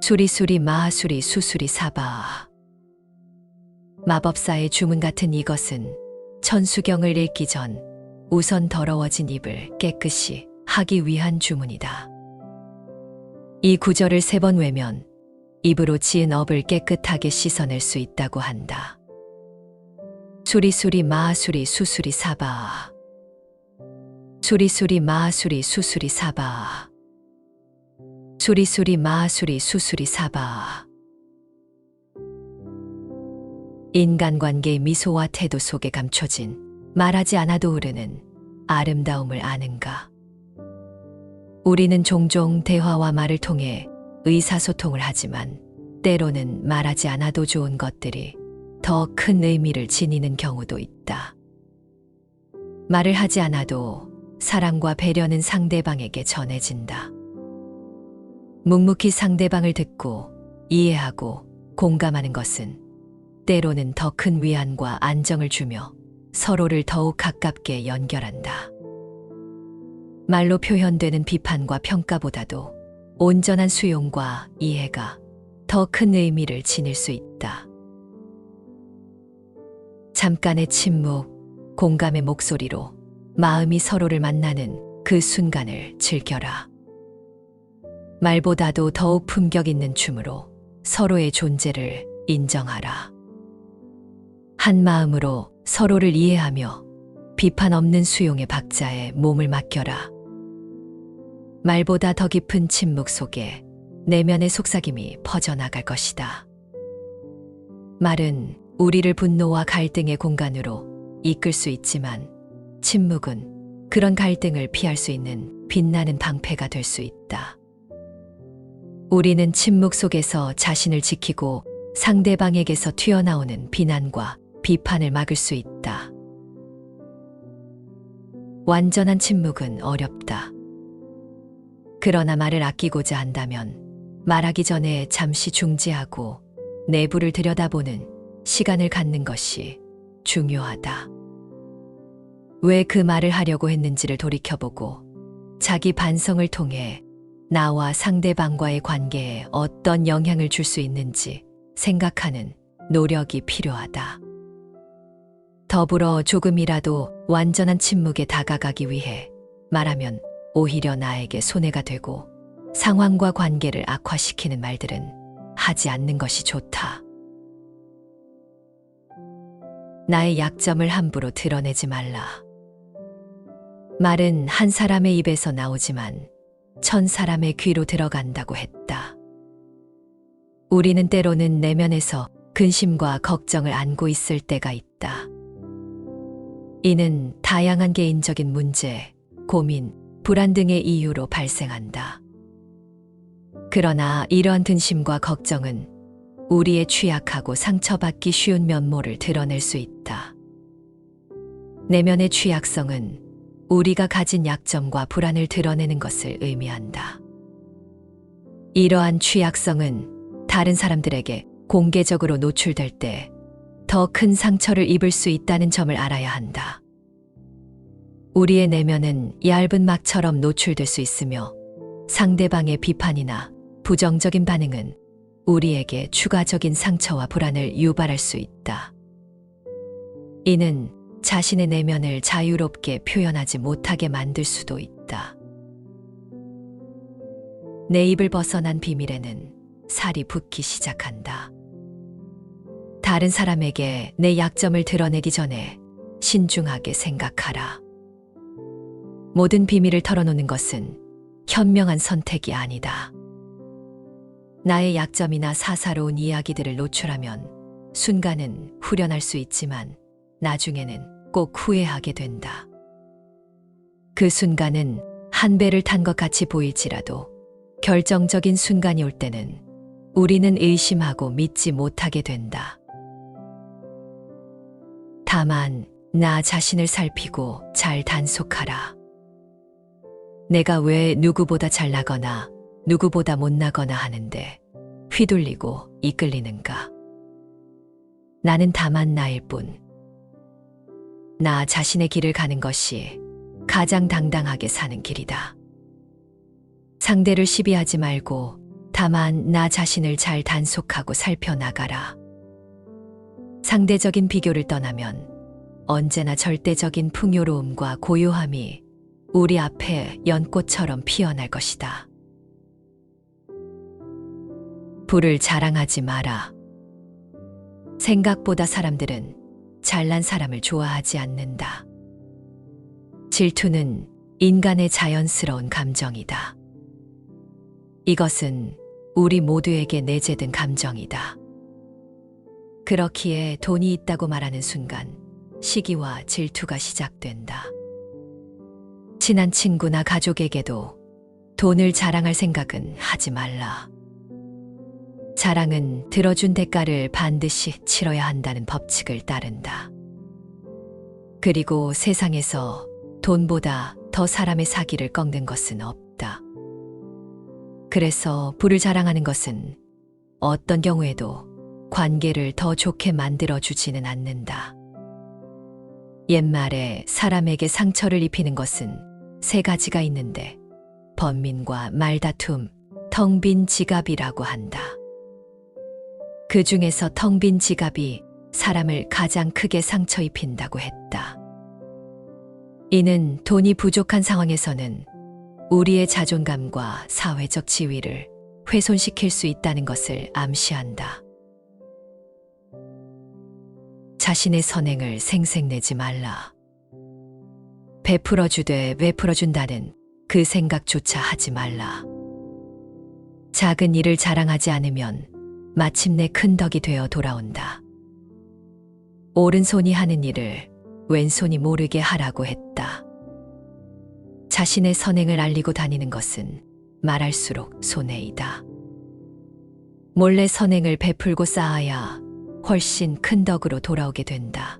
수리수리 마하수리 수수리 사바. 마법사의 주문 같은 이것은 천수경을 읽기 전 우선 더러워진 입을 깨끗이 하기 위한 주문이다. 이 구절을 3번 외면 입으로 지은 업을 깨끗하게 씻어낼 수 있다고 한다. 수리수리 마하수리 수수리 사바. 수리수리 마하수리 수수리 사바. 수리수리 마하수리 수수리 사바. 인간관계의 미소와 태도 속에 감춰진 말하지 않아도 흐르는 아름다움을 아는가? 우리는 종종 대화와 말을 통해 의사소통을 하지만 때로는 말하지 않아도 좋은 것들이 더 큰 의미를 지니는 경우도 있다. 말을 하지 않아도 사랑과 배려는 상대방에게 전해진다. 묵묵히 상대방을 듣고 이해하고 공감하는 것은 때로는 더 큰 위안과 안정을 주며 서로를 더욱 가깝게 연결한다. 말로 표현되는 비판과 평가보다도 온전한 수용과 이해가 더 큰 의미를 지닐 수 있다. 잠깐의 침묵, 공감의 목소리로 마음이 서로를 만나는 그 순간을 즐겨라. 말보다도 더욱 품격 있는 춤으로 서로의 존재를 인정하라. 한 마음으로 서로를 이해하며 비판 없는 수용의 박자에 몸을 맡겨라. 말보다 더 깊은 침묵 속에 내면의 속삭임이 퍼져나갈 것이다. 말은 우리를 분노와 갈등의 공간으로 이끌 수 있지만 침묵은 그런 갈등을 피할 수 있는 빛나는 방패가 될 수 있다. 우리는 침묵 속에서 자신을 지키고 상대방에게서 튀어나오는 비난과 비판을 막을 수 있다. 완전한 침묵은 어렵다. 그러나 말을 아끼고자 한다면 말하기 전에 잠시 중지하고 내부를 들여다보는 시간을 갖는 것이 중요하다. 왜 그 말을 하려고 했는지를 돌이켜보고 자기 반성을 통해 나와 상대방과의 관계에 어떤 영향을 줄 수 있는지 생각하는 노력이 필요하다. 더불어 조금이라도 완전한 침묵에 다가가기 위해 말하면 오히려 나에게 손해가 되고 상황과 관계를 악화시키는 말들은 하지 않는 것이 좋다. 나의 약점을 함부로 드러내지 말라. 말은 한 사람의 입에서 나오지만 1000사람의 귀로 들어간다고 했다. 우리는 때로는 내면에서 근심과 걱정을 안고 있을 때가 있다. 이는 다양한 개인적인 문제, 고민, 불안 등의 이유로 발생한다. 그러나 이러한 근심과 걱정은 우리의 취약하고 상처받기 쉬운 면모를 드러낼 수 있다. 내면의 취약성은 우리가 가진 약점과 불안을 드러내는 것을 의미한다. 이러한 취약성은 다른 사람들에게 공개적으로 노출될 때 더 큰 상처를 입을 수 있다는 점을 알아야 한다. 우리의 내면은 얇은 막처럼 노출될 수 있으며 상대방의 비판이나 부정적인 반응은 우리에게 추가적인 상처와 불안을 유발할 수 있다. 이는 자신의 내면을 자유롭게 표현하지 못하게 만들 수도 있다. 내 입을 벗어난 비밀에는 살이 붙기 시작한다. 다른 사람에게 내 약점을 드러내기 전에 신중하게 생각하라. 모든 비밀을 털어놓는 것은 현명한 선택이 아니다. 나의 약점이나 사사로운 이야기들을 노출하면 순간은 후련할 수 있지만 나중에는 꼭 후회하게 된다. 그 순간은 한 배를 탄 것 같이 보일지라도 결정적인 순간이 올 때는 우리는 의심하고 믿지 못하게 된다. 다만 나 자신을 살피고 잘 단속하라. 내가 왜 누구보다 잘나거나 누구보다 못나거나 하는데 휘둘리고 이끌리는가? 나는 다만 나일 뿐. 나 자신의 길을 가는 것이 가장 당당하게 사는 길이다. 상대를 시비하지 말고 다만 나 자신을 잘 단속하고 살펴나가라. 상대적인 비교를 떠나면 언제나 절대적인 풍요로움과 고요함이 우리 앞에 연꽃처럼 피어날 것이다. 부를 자랑하지 마라. 생각보다 사람들은 잘난 사람을 좋아하지 않는다. 질투는 인간의 자연스러운 감정이다. 이것은 우리 모두에게 내재된 감정이다. 그렇기에 돈이 있다고 말하는 순간 시기와 질투가 시작된다. 친한 친구나 가족에게도 돈을 자랑할 생각은 하지 말라. 자랑은 들어준 대가를 반드시 치러야 한다는 법칙을 따른다. 그리고 세상에서 돈보다 더 사람의 사기를 꺾는 것은 없다. 그래서 부를 자랑하는 것은 어떤 경우에도 관계를 더 좋게 만들어주지는 않는다. 옛말에 사람에게 상처를 입히는 것은 세 가지가 있는데 번민과 말다툼, 텅 빈 지갑이라고 한다. 그 중에서 텅 빈 지갑이 사람을 가장 크게 상처 입힌다고 했다. 이는 돈이 부족한 상황에서는 우리의 자존감과 사회적 지위를 훼손시킬 수 있다는 것을 암시한다. 자신의 선행을 생색내지 말라. 베풀어 주되 베풀어 준다는 그 생각조차 하지 말라. 작은 일을 자랑하지 않으면 마침내 큰 덕이 되어 돌아온다. 오른손이 하는 일을 왼손이 모르게 하라고 했다. 자신의 선행을 알리고 다니는 것은 말할수록 손해이다. 몰래 선행을 베풀고 쌓아야 훨씬 큰 덕으로 돌아오게 된다.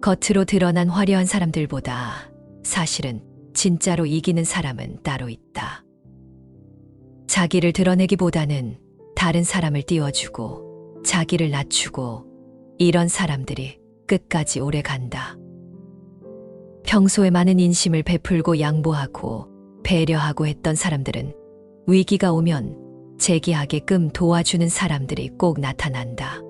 겉으로 드러난 화려한 사람들보다 사실은 진짜로 이기는 사람은 따로 있다. 자기를 드러내기보다는 다른 사람을 띄워주고 자기를 낮추고 이런 사람들이 끝까지 오래 간다. 평소에 많은 인심을 베풀고 양보하고 배려하고 했던 사람들은 위기가 오면 재기하게끔 도와주는 사람들이 꼭 나타난다.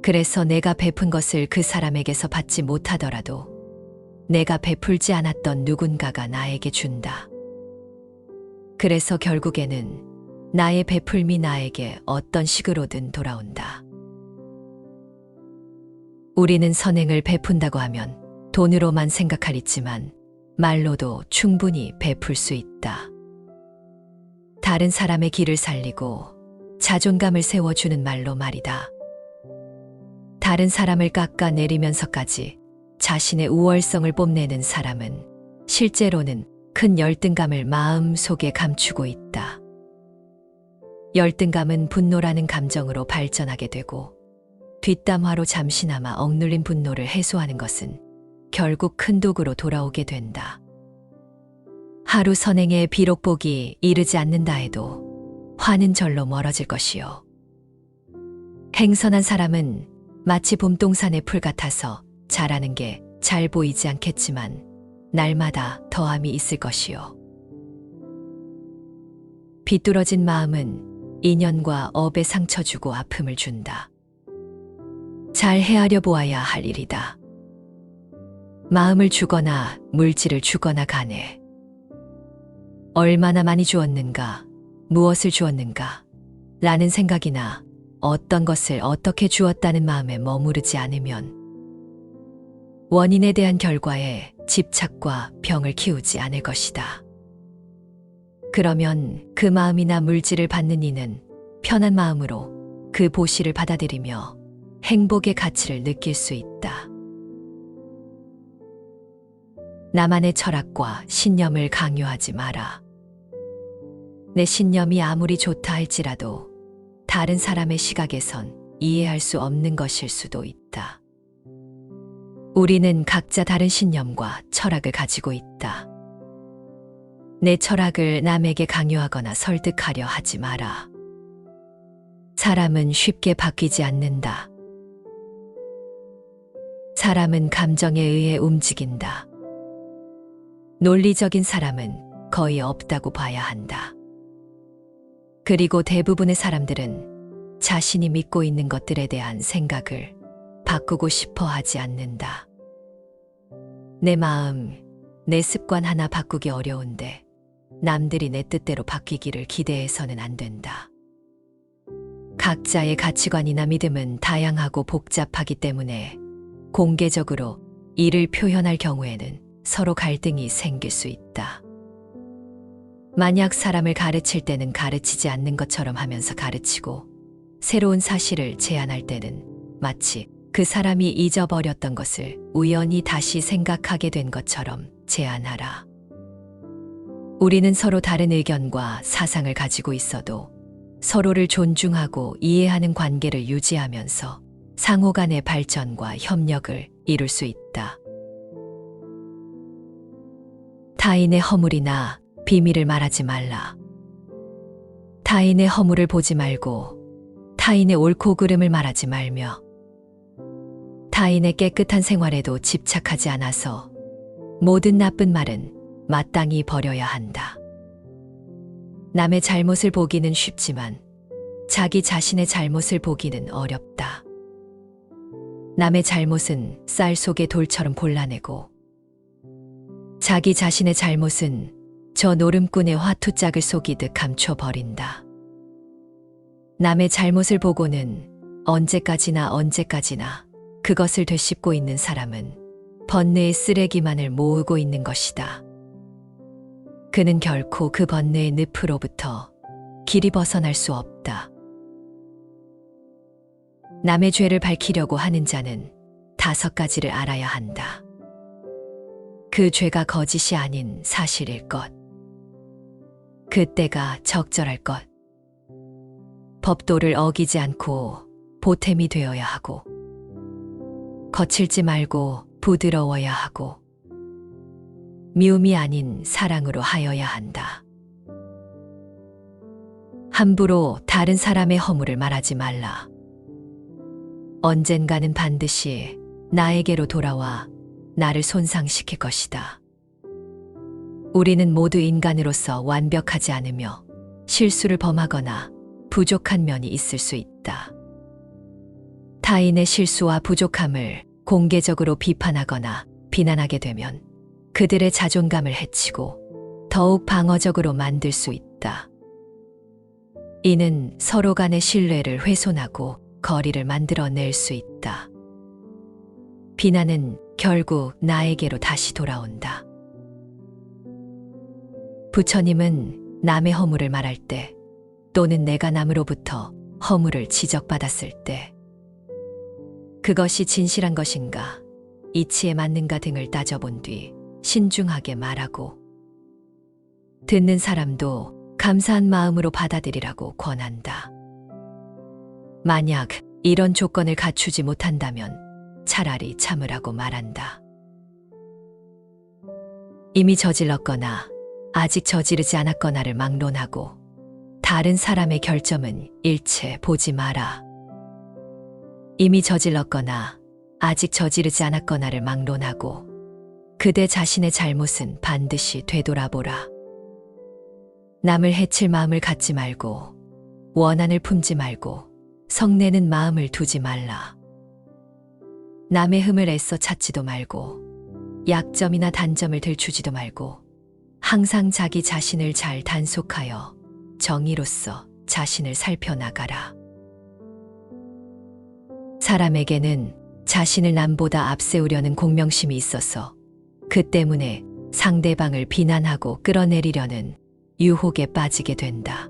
그래서 내가 베푼 것을 그 사람에게서 받지 못하더라도 내가 베풀지 않았던 누군가가 나에게 준다. 그래서 결국에는 나의 베풀미 나에게 어떤 식으로든 돌아온다. 우리는 선행을 베푼다고 하면 돈으로만 생각하리지만 말로도 충분히 베풀 수 있다. 다른 사람의 길을 살리고 자존감을 세워주는 말로 말이다. 다른 사람을 깎아내리면서까지 자신의 우월성을 뽐내는 사람은 실제로는 큰 열등감을 마음 속에 감추고 있다. 열등감은 분노라는 감정으로 발전하게 되고 뒷담화로 잠시나마 억눌린 분노를 해소하는 것은 결국 큰 독으로 돌아오게 된다. 하루 선행에 비록 복이 이르지 않는다 해도 화는 절로 멀어질 것이요. 행선한 사람은 마치 봄동산의 풀 같아서 자라는 게 잘 보이지 않겠지만 날마다 더함이 있을 것이요. 비뚤어진 마음은 인연과 업에 상처 주고 아픔을 준다. 잘 헤아려 보아야 할 일이다. 마음을 주거나 물질을 주거나 간에 얼마나 많이 주었는가, 무엇을 주었는가 라는 생각이나 어떤 것을 어떻게 주었다는 마음에 머무르지 않으면 원인에 대한 결과에 집착과 병을 키우지 않을 것이다. 그러면 그 마음이나 물질을 받는 이는 편한 마음으로 그 보시를 받아들이며 행복의 가치를 느낄 수 있다. 나만의 철학과 신념을 강요하지 마라. 내 신념이 아무리 좋다 할지라도 다른 사람의 시각에선 이해할 수 없는 것일 수도 있다. 우리는 각자 다른 신념과 철학을 가지고 있다. 내 철학을 남에게 강요하거나 설득하려 하지 마라. 사람은 쉽게 바뀌지 않는다. 사람은 감정에 의해 움직인다. 논리적인 사람은 거의 없다고 봐야 한다. 그리고 대부분의 사람들은 자신이 믿고 있는 것들에 대한 생각을 바꾸고 싶어 하지 않는다. 내 마음, 내 습관 하나 바꾸기 어려운데 남들이 내 뜻대로 바뀌기를 기대해서는 안 된다. 각자의 가치관이나 믿음은 다양하고 복잡하기 때문에 공개적으로 이를 표현할 경우에는 서로 갈등이 생길 수 있다. 만약 사람을 가르칠 때는 가르치지 않는 것처럼 하면서 가르치고 새로운 사실을 제안할 때는 마치 그 사람이 잊어버렸던 것을 우연히 다시 생각하게 된 것처럼 제안하라. 우리는 서로 다른 의견과 사상을 가지고 있어도 서로를 존중하고 이해하는 관계를 유지하면서 상호 간의 발전과 협력을 이룰 수 있다. 타인의 허물이나 비밀을 말하지 말라. 타인의 허물을 보지 말고 타인의 옳고 그름을 말하지 말며 타인의 깨끗한 생활에도 집착하지 않아서 모든 나쁜 말은 마땅히 버려야 한다. 남의 잘못을 보기는 쉽지만 자기 자신의 잘못을 보기는 어렵다. 남의 잘못은 쌀 속의 돌처럼 골라내고 자기 자신의 잘못은 저 노름꾼의 화투짝을 속이듯 감춰버린다. 남의 잘못을 보고는 언제까지나 그것을 되씹고 있는 사람은 번뇌의 쓰레기만을 모으고 있는 것이다. 그는 결코 그 번뇌의 늪으로부터 길이 벗어날 수 없다. 남의 죄를 밝히려고 하는 자는 5가지를 알아야 한다. 그 죄가 거짓이 아닌 사실일 것. 그때가 적절할 것. 법도를 어기지 않고 보탬이 되어야 하고 거칠지 말고 부드러워야 하고 미움이 아닌 사랑으로 하여야 한다. 함부로 다른 사람의 허물을 말하지 말라. 언젠가는 반드시 나에게로 돌아와 나를 손상시킬 것이다. 우리는 모두 인간으로서 완벽하지 않으며 실수를 범하거나 부족한 면이 있을 수 있다. 타인의 실수와 부족함을 공개적으로 비판하거나 비난하게 되면 그들의 자존감을 해치고 더욱 방어적으로 만들 수 있다. 이는 서로 간의 신뢰를 훼손하고 거리를 만들어낼 수 있다. 비난은 결국 나에게로 다시 돌아온다. 부처님은 남의 허물을 말할 때 또는 내가 남으로부터 허물을 지적받았을 때 그것이 진실한 것인가, 이치에 맞는가 등을 따져본 뒤 신중하게 말하고 듣는 사람도 감사한 마음으로 받아들이라고 권한다. 만약 이런 조건을 갖추지 못한다면 차라리 참으라고 말한다. 이미 저질렀거나 아직 저지르지 않았거나를 막론하고 다른 사람의 결점은 일체 보지 마라. 이미 저질렀거나 아직 저지르지 않았거나를 막론하고 그대 자신의 잘못은 반드시 되돌아보라. 남을 해칠 마음을 갖지 말고 원한을 품지 말고 성내는 마음을 두지 말라. 남의 흠을 애써 찾지도 말고 약점이나 단점을 들추지도 말고 항상 자기 자신을 잘 단속하여 정의로서 자신을 살펴나가라. 사람에게는 자신을 남보다 앞세우려는 공명심이 있어서 그 때문에 상대방을 비난하고 끌어내리려는 유혹에 빠지게 된다.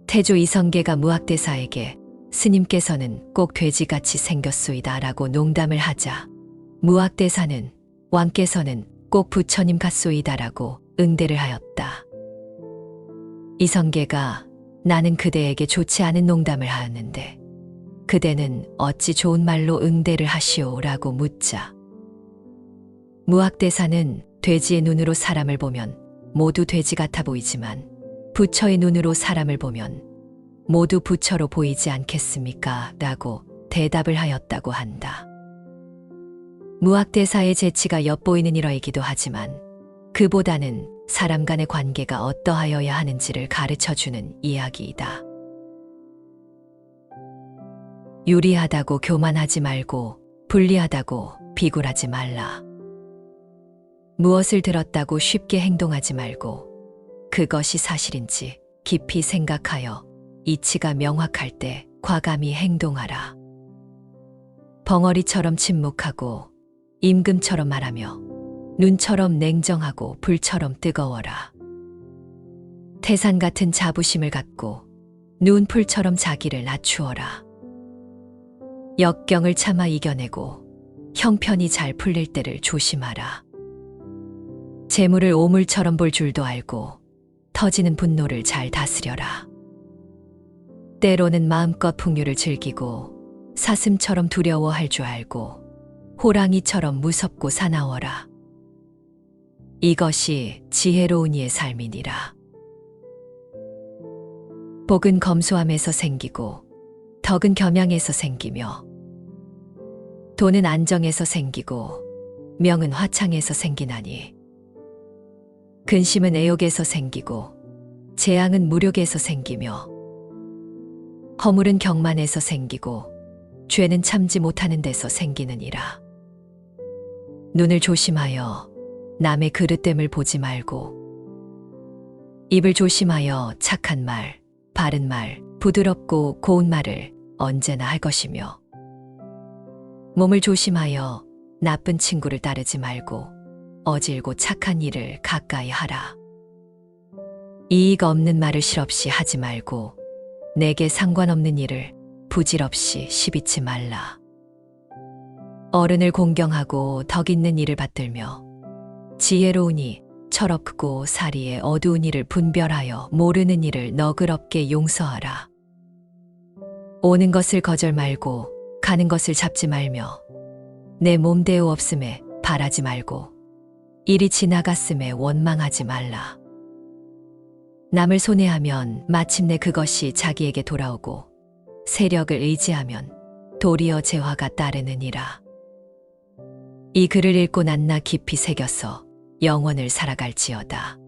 태조 이성계가 무학대사에게 스님께서는 꼭 돼지같이 생겼소이다 라고 농담을 하자 무학대사는 왕께서는 꼭 부처님 같소이다 라고 응대를 하였다. 이성계가 나는 그대에게 좋지 않은 농담을 하였는데 그대는 어찌 좋은 말로 응대를 하시오 라고 묻자 무학대사는 돼지의 눈으로 사람을 보면 모두 돼지 같아 보이지만 부처의 눈으로 사람을 보면 모두 부처로 보이지 않겠습니까? 라고 대답을 하였다고 한다. 무학대사의 재치가 엿보이는 일화이기도 하지만 그보다는 사람 간의 관계가 어떠하여야 하는지를 가르쳐 주는 이야기이다. 유리하다고 교만하지 말고 불리하다고 비굴하지 말라. 무엇을 들었다고 쉽게 행동하지 말고 그것이 사실인지 깊이 생각하여 이치가 명확할 때 과감히 행동하라. 벙어리처럼 침묵하고 임금처럼 말하며 눈처럼 냉정하고 불처럼 뜨거워라. 태산 같은 자부심을 갖고 눈풀처럼 자기를 낮추어라. 역경을 참아 이겨내고 형편이 잘 풀릴 때를 조심하라. 재물을 오물처럼 볼 줄도 알고 터지는 분노를 잘 다스려라. 때로는 마음껏 풍류를 즐기고 사슴처럼 두려워할 줄 알고 호랑이처럼 무섭고 사나워라. 이것이 지혜로운 이의 삶이니라. 복은 검소함에서 생기고 덕은 겸양에서 생기며 돈은 안정에서 생기고 명은 화창에서 생기나니 근심은 애욕에서 생기고 재앙은 무력에서 생기며 허물은 경만에서 생기고 죄는 참지 못하는 데서 생기느니라. 눈을 조심하여 남의 그릇됨을 보지 말고 입을 조심하여 착한 말, 바른 말, 부드럽고 고운 말을 언제나 할 것이며 몸을 조심하여 나쁜 친구를 따르지 말고 어질고 착한 일을 가까이 하라. 이익 없는 말을 실없이 하지 말고 내게 상관없는 일을 부질없이 시비치 말라. 어른을 공경하고 덕 있는 일을 받들며 지혜로우니 철없고 사리에 어두운 일을 분별하여 모르는 일을 너그럽게 용서하라. 오는 것을 거절 말고 가는 것을 잡지 말며 내 몸대우 없음에 바라지 말고 일이 지나갔음에 원망하지 말라. 남을 손해하면 마침내 그것이 자기에게 돌아오고 세력을 의지하면 도리어 재화가 따르느니라. 이 글을 읽고 낱나 깊이 새겨서 영원을 살아갈지어다.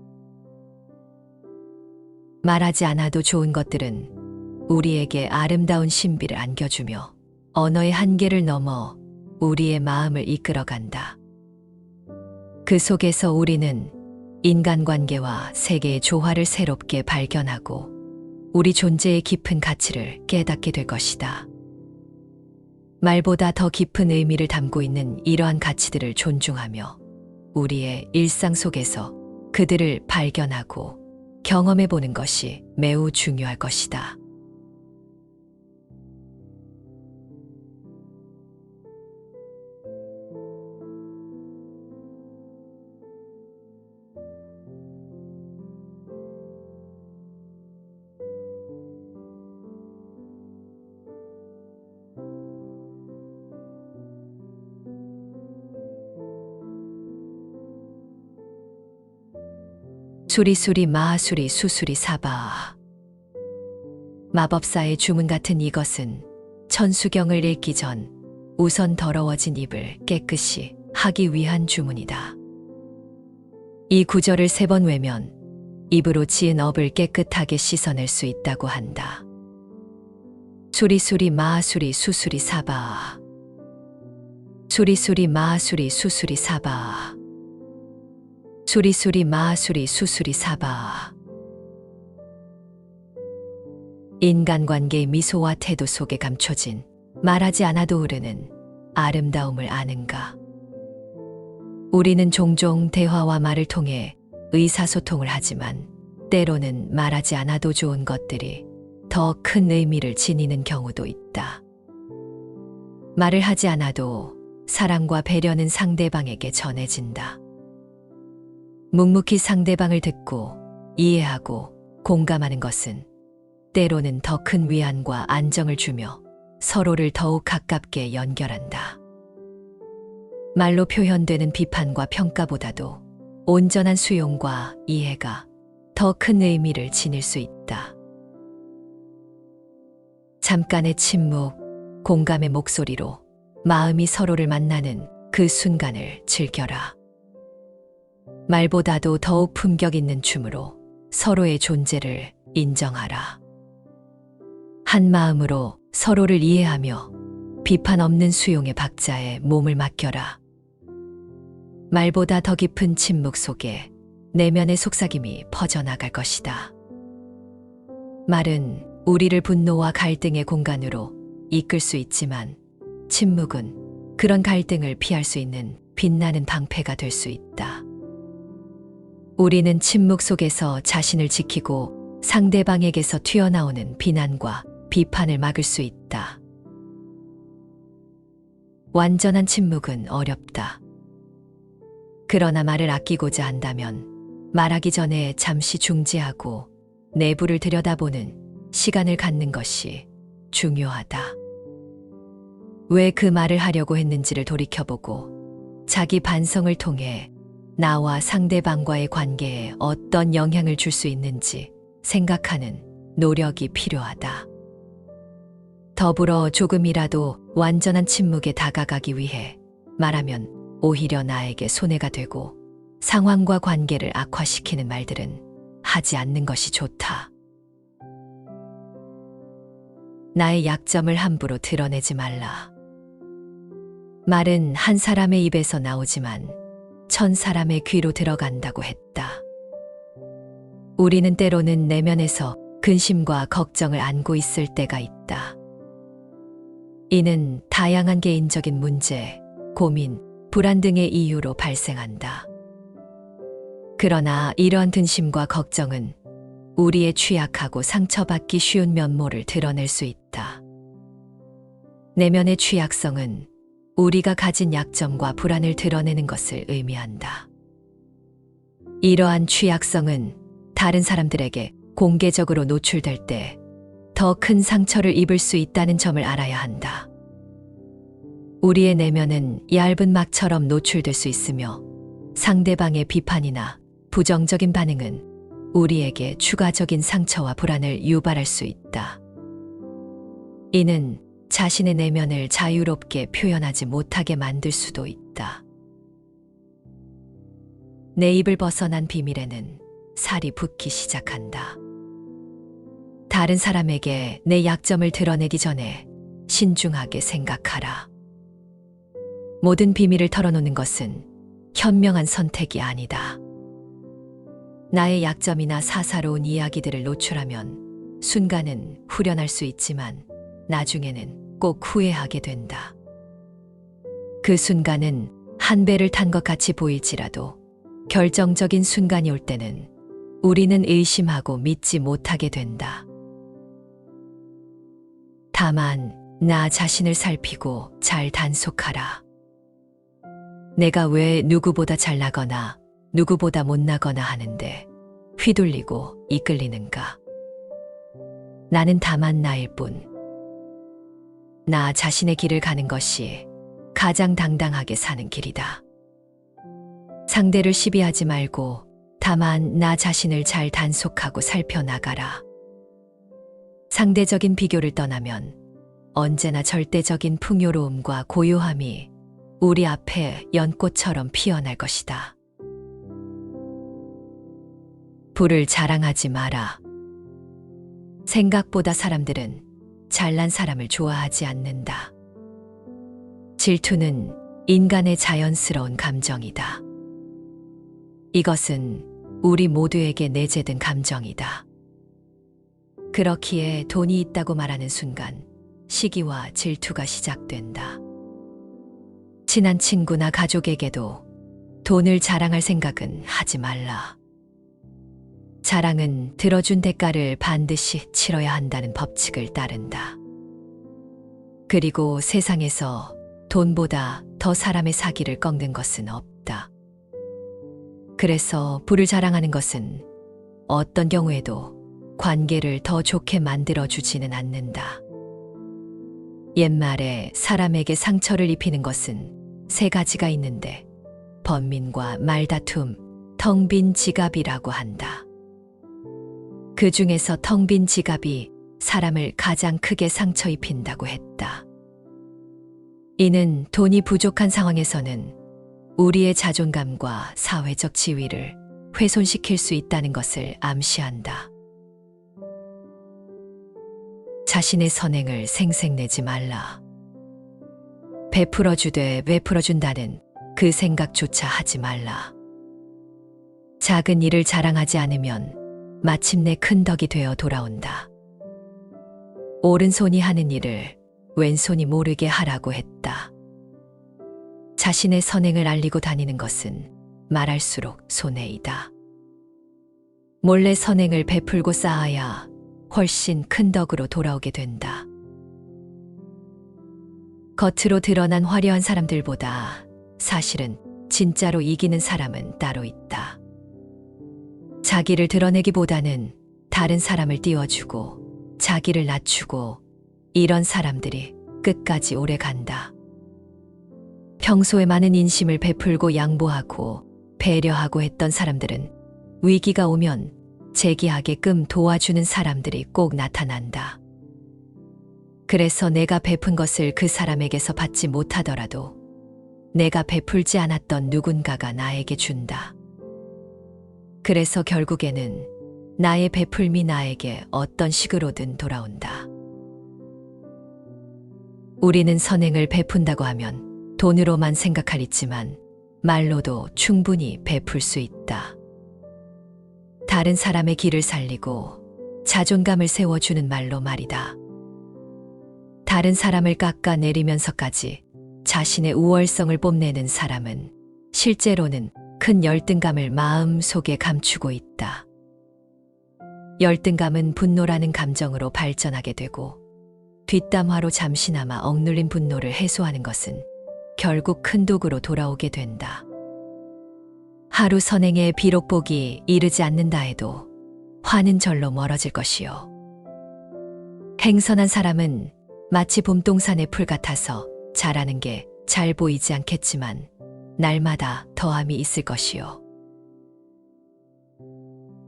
말하지 않아도 좋은 것들은 우리에게 아름다운 신비를 안겨주며 언어의 한계를 넘어 우리의 마음을 이끌어간다. 그 속에서 우리는 인간관계와 세계의 조화를 새롭게 발견하고 우리 존재의 깊은 가치를 깨닫게 될 것이다. 말보다 더 깊은 의미를 담고 있는 이러한 가치들을 존중하며 우리의 일상 속에서 그들을 발견하고 경험해 보는 것이 매우 중요할 것이다. 수리수리 마하수리 수수리 사바. 마법사의 주문 같은 이것은 천수경을 읽기 전 우선 더러워진 입을 깨끗이 하기 위한 주문이다. 이 구절을 3번 외면 입으로 지은 업을 깨끗하게 씻어낼 수 있다고 한다. 수리수리 마하수리 수수리 사바. 수리수리 마하수리 수수리 사바. 수리수리 마하수리 수수리 사바. 인간관계의 미소와 태도 속에 감춰진 말하지 않아도 흐르는 아름다움을 아는가? 우리는 종종 대화와 말을 통해 의사소통을 하지만 때로는 말하지 않아도 좋은 것들이 더 큰 의미를 지니는 경우도 있다. 말을 하지 않아도 사랑과 배려는 상대방에게 전해진다. 묵묵히 상대방을 듣고 이해하고 공감하는 것은 때로는 더 큰 위안과 안정을 주며 서로를 더욱 가깝게 연결한다. 말로 표현되는 비판과 평가보다도 온전한 수용과 이해가 더 큰 의미를 지닐 수 있다. 잠깐의 침묵, 공감의 목소리로 마음이 서로를 만나는 그 순간을 즐겨라. 말보다도 더욱 품격 있는 춤으로 서로의 존재를 인정하라. 한 마음으로 서로를 이해하며 비판 없는 수용의 박자에 몸을 맡겨라. 말보다 더 깊은 침묵 속에 내면의 속삭임이 퍼져나갈 것이다. 말은 우리를 분노와 갈등의 공간으로 이끌 수 있지만 침묵은 그런 갈등을 피할 수 있는 빛나는 방패가 될 수 있다. 우리는 침묵 속에서 자신을 지키고 상대방에게서 튀어나오는 비난과 비판을 막을 수 있다. 완전한 침묵은 어렵다. 그러나 말을 아끼고자 한다면 말하기 전에 잠시 중지하고 내부를 들여다보는 시간을 갖는 것이 중요하다. 왜 그 말을 하려고 했는지를 돌이켜보고 자기 반성을 통해 나와 상대방과의 관계에 어떤 영향을 줄 수 있는지 생각하는 노력이 필요하다. 더불어 조금이라도 완전한 침묵에 다가가기 위해 말하면 오히려 나에게 손해가 되고 상황과 관계를 악화시키는 말들은 하지 않는 것이 좋다. 나의 약점을 함부로 드러내지 말라. 말은 한 사람의 입에서 나오지만 1000사람의 귀로 들어간다고 했다. 우리는 때로는 내면에서 근심과 걱정을 안고 있을 때가 있다. 이는 다양한 개인적인 문제, 고민, 불안 등의 이유로 발생한다. 그러나 이러한 근심과 걱정은 우리의 취약하고 상처받기 쉬운 면모를 드러낼 수 있다. 내면의 취약성은 우리가 가진 약점과 불안을 드러내는 것을 의미한다. 이러한 취약성은 다른 사람들에게 공개적으로 노출될 때 더 큰 상처를 입을 수 있다는 점을 알아야 한다. 우리의 내면은 얇은 막처럼 노출될 수 있으며 상대방의 비판이나 부정적인 반응은 우리에게 추가적인 상처와 불안을 유발할 수 있다. 이는 자신의 내면을 자유롭게 표현하지 못하게 만들 수도 있다. 내 입을 벗어난 비밀에는 살이 붙기 시작한다. 다른 사람에게 내 약점을 드러내기 전에 신중하게 생각하라. 모든 비밀을 털어놓는 것은 현명한 선택이 아니다. 나의 약점이나 사사로운 이야기들을 노출하면 순간은 후련할 수 있지만 나중에는 꼭 후회하게 된다. 그 순간은 한 배를 탄 것 같이 보일지라도 결정적인 순간이 올 때는 우리는 의심하고 믿지 못하게 된다. 다만 나 자신을 살피고 잘 단속하라. 내가 왜 누구보다 잘나거나 누구보다 못나거나 하는데 휘둘리고 이끌리는가? 나는 다만 나일 뿐. 나 자신의 길을 가는 것이 가장 당당하게 사는 길이다. 상대를 시비하지 말고 다만 나 자신을 잘 단속하고 살펴나가라. 상대적인 비교를 떠나면 언제나 절대적인 풍요로움과 고요함이 우리 앞에 연꽃처럼 피어날 것이다. 부를 자랑하지 마라. 생각보다 사람들은 잘난 사람을 좋아하지 않는다. 질투는 인간의 자연스러운 감정이다. 이것은 우리 모두에게 내재된 감정이다. 그렇기에 돈이 있다고 말하는 순간 시기와 질투가 시작된다. 친한 친구나 가족에게도 돈을 자랑할 생각은 하지 말라. 자랑은 들어준 대가를 반드시 치러야 한다는 법칙을 따른다. 그리고 세상에서 돈보다 더 사람의 사기를 꺾는 것은 없다. 그래서 부를 자랑하는 것은 어떤 경우에도 관계를 더 좋게 만들어주지는 않는다. 옛말에 사람에게 상처를 입히는 것은 3가지가 있는데 번민과 말다툼, 텅 빈 지갑이라고 한다. 그 중에서 텅 빈 지갑이 사람을 가장 크게 상처 입힌다고 했다. 이는 돈이 부족한 상황에서는 우리의 자존감과 사회적 지위를 훼손시킬 수 있다는 것을 암시한다. 자신의 선행을 생색내지 말라. 베풀어 주되 베풀어 준다는 그 생각조차 하지 말라. 작은 일을 자랑하지 않으면 마침내 큰 덕이 되어 돌아온다. 오른손이 하는 일을 왼손이 모르게 하라고 했다. 자신의 선행을 알리고 다니는 것은 말할수록 손해이다. 몰래 선행을 베풀고 쌓아야 훨씬 큰 덕으로 돌아오게 된다. 겉으로 드러난 화려한 사람들보다 사실은 진짜로 이기는 사람은 따로 있다. 자기를 드러내기보다는 다른 사람을 띄워주고 자기를 낮추고, 이런 사람들이 끝까지 오래 간다. 평소에 많은 인심을 베풀고 양보하고 배려하고 했던 사람들은 위기가 오면 재기하게끔 도와주는 사람들이 꼭 나타난다. 그래서 내가 베푼 것을 그 사람에게서 받지 못하더라도 내가 베풀지 않았던 누군가가 나에게 준다. 그래서 결국에는 나의 베풀미 나에게 어떤 식으로든 돌아온다. 우리는 선행을 베푼다고 하면 돈으로만 생각할 있지만 말로도 충분히 베풀 수 있다. 다른 사람의 길을 살리고 자존감을 세워주는 말로 말이다. 다른 사람을 깎아내리면서까지 자신의 우월성을 뽐내는 사람은 실제로는 큰 열등감을 마음 속에 감추고 있다. 열등감은 분노라는 감정으로 발전하게 되고, 뒷담화로 잠시나마 억눌린 분노를 해소하는 것은 결국 큰 독으로 돌아오게 된다. 하루 선행에 비록 복이 이르지 않는다 해도 화는 절로 멀어질 것이요. 행선한 사람은 마치 봄동산의 풀 같아서 자라는 게 잘 보이지 않겠지만 날마다 더함이 있을 것이요.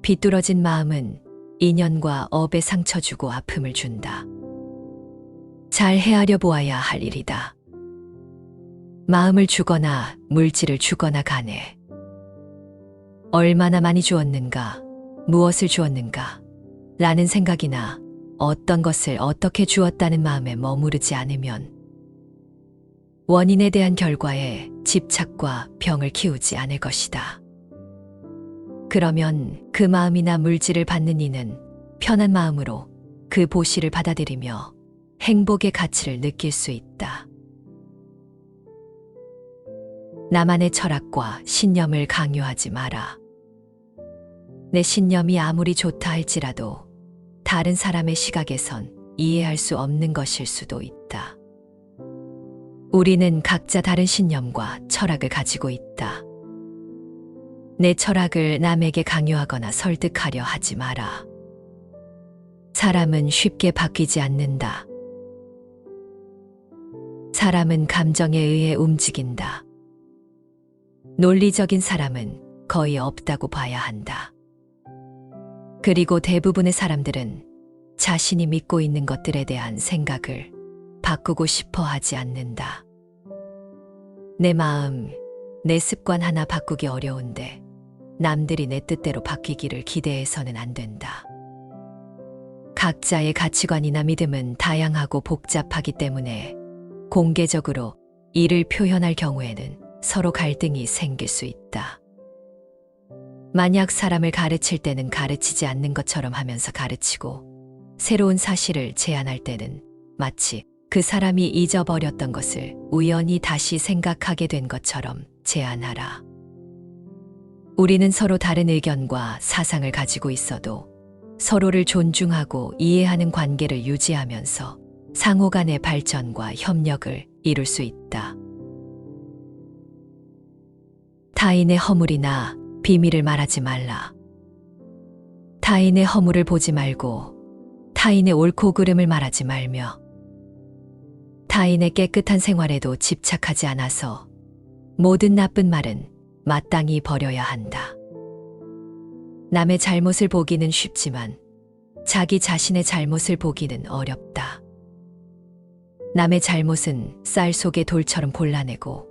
비뚤어진 마음은 인연과 업에 상처 주고 아픔을 준다. 잘 헤아려 보아야 할 일이다. 마음을 주거나 물질을 주거나 간에 얼마나 많이 주었는가, 무엇을 주었는가 라는 생각이나 어떤 것을 어떻게 주었다는 마음에 머무르지 않으면 원인에 대한 결과에 집착과 병을 키우지 않을 것이다. 그러면 그 마음이나 물질을 받는 이는 편한 마음으로 그 보시를 받아들이며 행복의 가치를 느낄 수 있다. 나만의 철학과 신념을 강요하지 마라. 내 신념이 아무리 좋다 할지라도 다른 사람의 시각에선 이해할 수 없는 것일 수도 있다. 우리는 각자 다른 신념과 철학을 가지고 있다. 내 철학을 남에게 강요하거나 설득하려 하지 마라. 사람은 쉽게 바뀌지 않는다. 사람은 감정에 의해 움직인다. 논리적인 사람은 거의 없다고 봐야 한다. 그리고 대부분의 사람들은 자신이 믿고 있는 것들에 대한 생각을 바꾸고 싶어 하지 않는다. 내 마음, 내 습관 하나 바꾸기 어려운데 남들이 내 뜻대로 바뀌기를 기대해서는 안 된다. 각자의 가치관이나 믿음은 다양하고 복잡하기 때문에 공개적으로 이를 표현할 경우에는 서로 갈등이 생길 수 있다. 만약 사람을 가르칠 때는 가르치지 않는 것처럼 하면서 가르치고, 새로운 사실을 제안할 때는 마치 그 사람이 잊어버렸던 것을 우연히 다시 생각하게 된 것처럼 제안하라. 우리는 서로 다른 의견과 사상을 가지고 있어도 서로를 존중하고 이해하는 관계를 유지하면서 상호 간의 발전과 협력을 이룰 수 있다. 타인의 허물이나 비밀을 말하지 말라. 타인의 허물을 보지 말고 타인의 옳고 그름을 말하지 말며, 타인의 깨끗한 생활에도 집착하지 않아서 모든 나쁜 말은 마땅히 버려야 한다. 남의 잘못을 보기는 쉽지만 자기 자신의 잘못을 보기는 어렵다. 남의 잘못은 쌀 속의 돌처럼 골라내고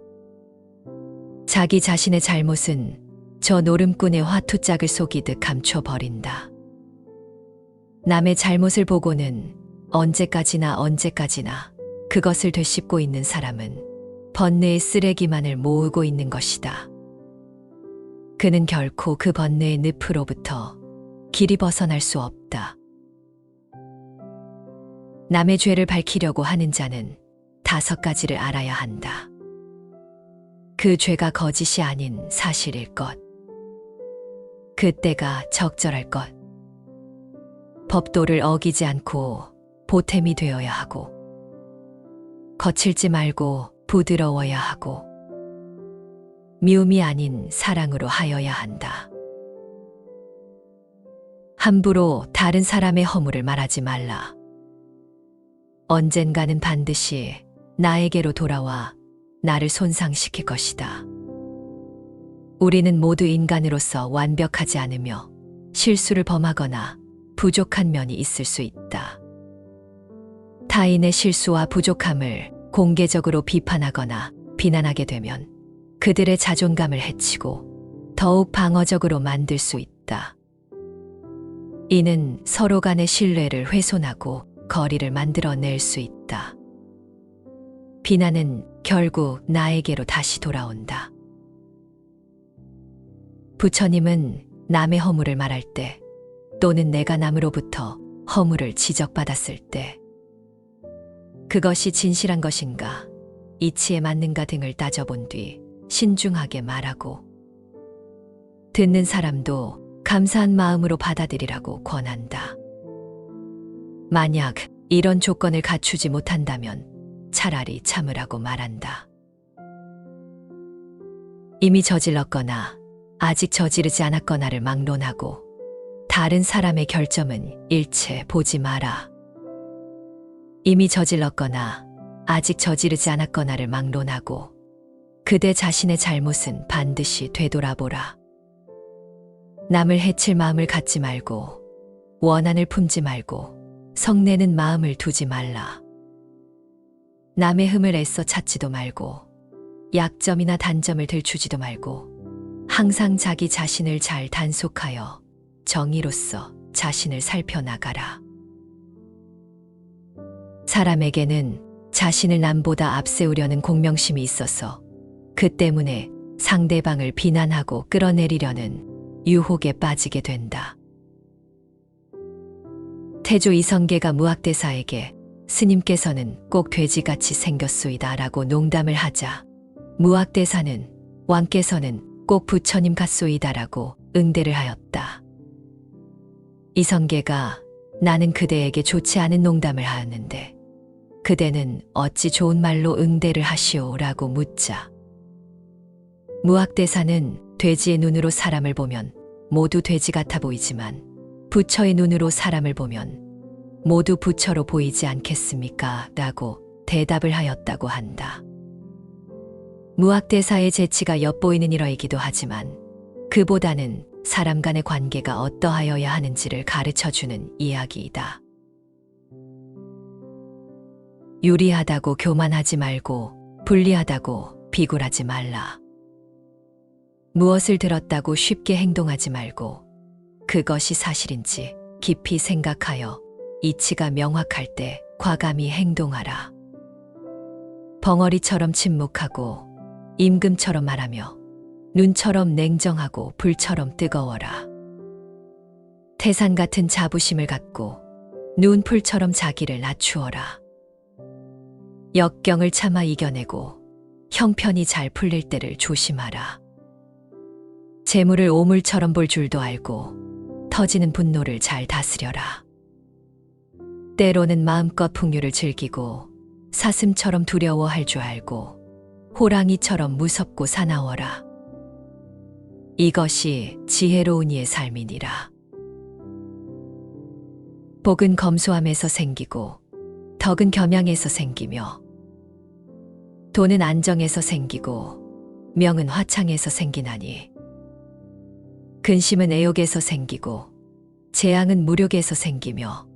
자기 자신의 잘못은 저 노름꾼의 화투짝을 속이듯 감춰버린다. 남의 잘못을 보고는 언제까지나 그것을 되씹고 있는 사람은 번뇌의 쓰레기만을 모으고 있는 것이다. 그는 결코 그 번뇌의 늪으로부터 길이 벗어날 수 없다. 남의 죄를 밝히려고 하는 자는 5가지를 알아야 한다. 그 죄가 거짓이 아닌 사실일 것. 그 때가 적절할 것. 법도를 어기지 않고 보탬이 되어야 하고, 거칠지 말고 부드러워야 하고, 미움이 아닌 사랑으로 하여야 한다. 함부로 다른 사람의 허물을 말하지 말라. 언젠가는 반드시 나에게로 돌아와 나를 손상시킬 것이다. 우리는 모두 인간으로서 완벽하지 않으며 실수를 범하거나 부족한 면이 있을 수 있다. 타인의 실수와 부족함을 공개적으로 비판하거나 비난하게 되면 그들의 자존감을 해치고 더욱 방어적으로 만들 수 있다. 이는 서로 간의 신뢰를 훼손하고 거리를 만들어낼 수 있다. 비난은 결국 나에게로 다시 돌아온다. 부처님은 남의 허물을 말할 때, 또는 내가 남으로부터 허물을 지적받았을 때, 그것이 진실한 것인가, 이치에 맞는가 등을 따져본 뒤 신중하게 말하고, 듣는 사람도 감사한 마음으로 받아들이라고 권한다. 만약 이런 조건을 갖추지 못한다면 차라리 참으라고 말한다. 이미 저질렀거나 아직 저지르지 않았거나를 막론하고 다른 사람의 결점은 일체 보지 마라. 이미 저질렀거나 아직 저지르지 않았거나를 막론하고 그대 자신의 잘못은 반드시 되돌아보라. 남을 해칠 마음을 갖지 말고 원한을 품지 말고 성내는 마음을 두지 말라. 남의 흠을 애써 찾지도 말고 약점이나 단점을 들추지도 말고 항상 자기 자신을 잘 단속하여 정의로서 자신을 살펴나가라. 사람에게는 자신을 남보다 앞세우려는 공명심이 있어서 그 때문에 상대방을 비난하고 끌어내리려는 유혹에 빠지게 된다. 태조 이성계가 무학대사에게 스님께서는 꼭 돼지같이 생겼소이다 라고 농담을 하자 무학대사는 왕께서는 꼭 부처님 같소이다 라고 응대를 하였다. 이성계가 나는 그대에게 좋지 않은 농담을 하였는데 그대는 어찌 좋은 말로 응대를 하시오 라고 묻자 무학대사는 돼지의 눈으로 사람을 보면 모두 돼지 같아 보이지만 부처의 눈으로 사람을 보면 모두 부처로 보이지 않겠습니까? 라고 대답을 하였다고 한다. 무학대사의 재치가 엿보이는 일화이기도 하지만 그보다는 사람 간의 관계가 어떠하여야 하는지를 가르쳐주는 이야기이다. 유리하다고 교만하지 말고 불리하다고 비굴하지 말라. 무엇을 들었다고 쉽게 행동하지 말고 그것이 사실인지 깊이 생각하여 이치가 명확할 때 과감히 행동하라. 벙어리처럼 침묵하고 임금처럼 말하며 눈처럼 냉정하고 불처럼 뜨거워라. 태산 같은 자부심을 갖고 눈풀처럼 자기를 낮추어라. 역경을 참아 이겨내고 형편이 잘 풀릴 때를 조심하라. 재물을 오물처럼 볼 줄도 알고 터지는 분노를 잘 다스려라. 때로는 마음껏 풍류를 즐기고 사슴처럼 두려워할 줄 알고 호랑이처럼 무섭고 사나워라. 이것이 지혜로운 이의 삶이니라. 복은 검소함에서 생기고 덕은 겸양에서 생기며 돈은 안정에서 생기고 명은 화창에서 생기나니 근심은 애욕에서 생기고 재앙은 무력에서 생기며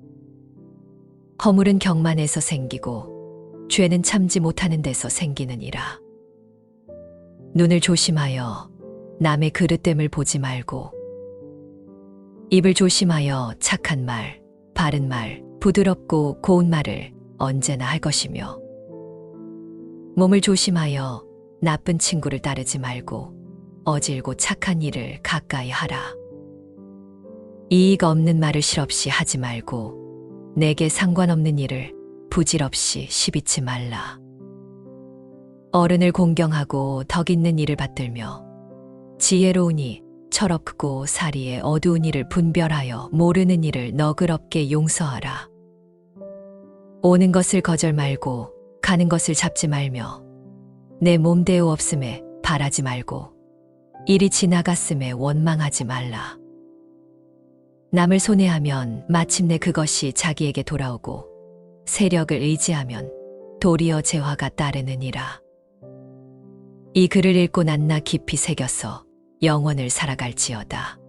허물은 경만에서 생기고 죄는 참지 못하는 데서 생기느니라. 눈을 조심하여 남의 그릇됨을 보지 말고, 입을 조심하여 착한 말, 바른 말, 부드럽고 고운 말을 언제나 할 것이며, 몸을 조심하여 나쁜 친구를 따르지 말고 어질고 착한 일을 가까이 하라. 이익 없는 말을 실없이 하지 말고 내게 상관없는 일을 부질없이 시비치 말라. 어른을 공경하고 덕 있는 일을 받들며 지혜로우니 철없고 사리에 어두운 일을 분별하여 모르는 일을 너그럽게 용서하라. 오는 것을 거절 말고 가는 것을 잡지 말며 내 몸대우 없음에 바라지 말고 일이 지나갔음에 원망하지 말라. 남을 손해하면 마침내 그것이 자기에게 돌아오고 세력을 의지하면 도리어 재화가 따르느니라. 이 글을 읽고 낱나 깊이 새겨서 영원을 살아갈지어다.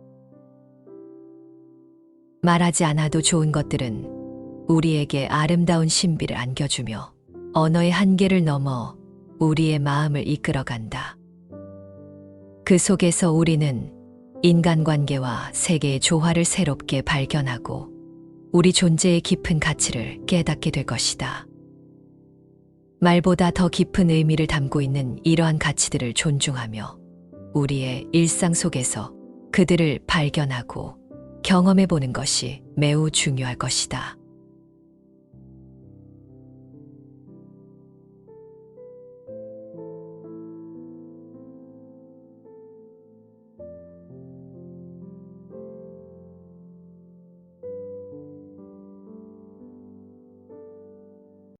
말하지 않아도 좋은 것들은 우리에게 아름다운 신비를 안겨주며 언어의 한계를 넘어 우리의 마음을 이끌어간다. 그 속에서 우리는 인간관계와 세계의 조화를 새롭게 발견하고 우리 존재의 깊은 가치를 깨닫게 될 것이다. 말보다 더 깊은 의미를 담고 있는 이러한 가치들을 존중하며 우리의 일상 속에서 그들을 발견하고 경험해 보는 것이 매우 중요할 것이다.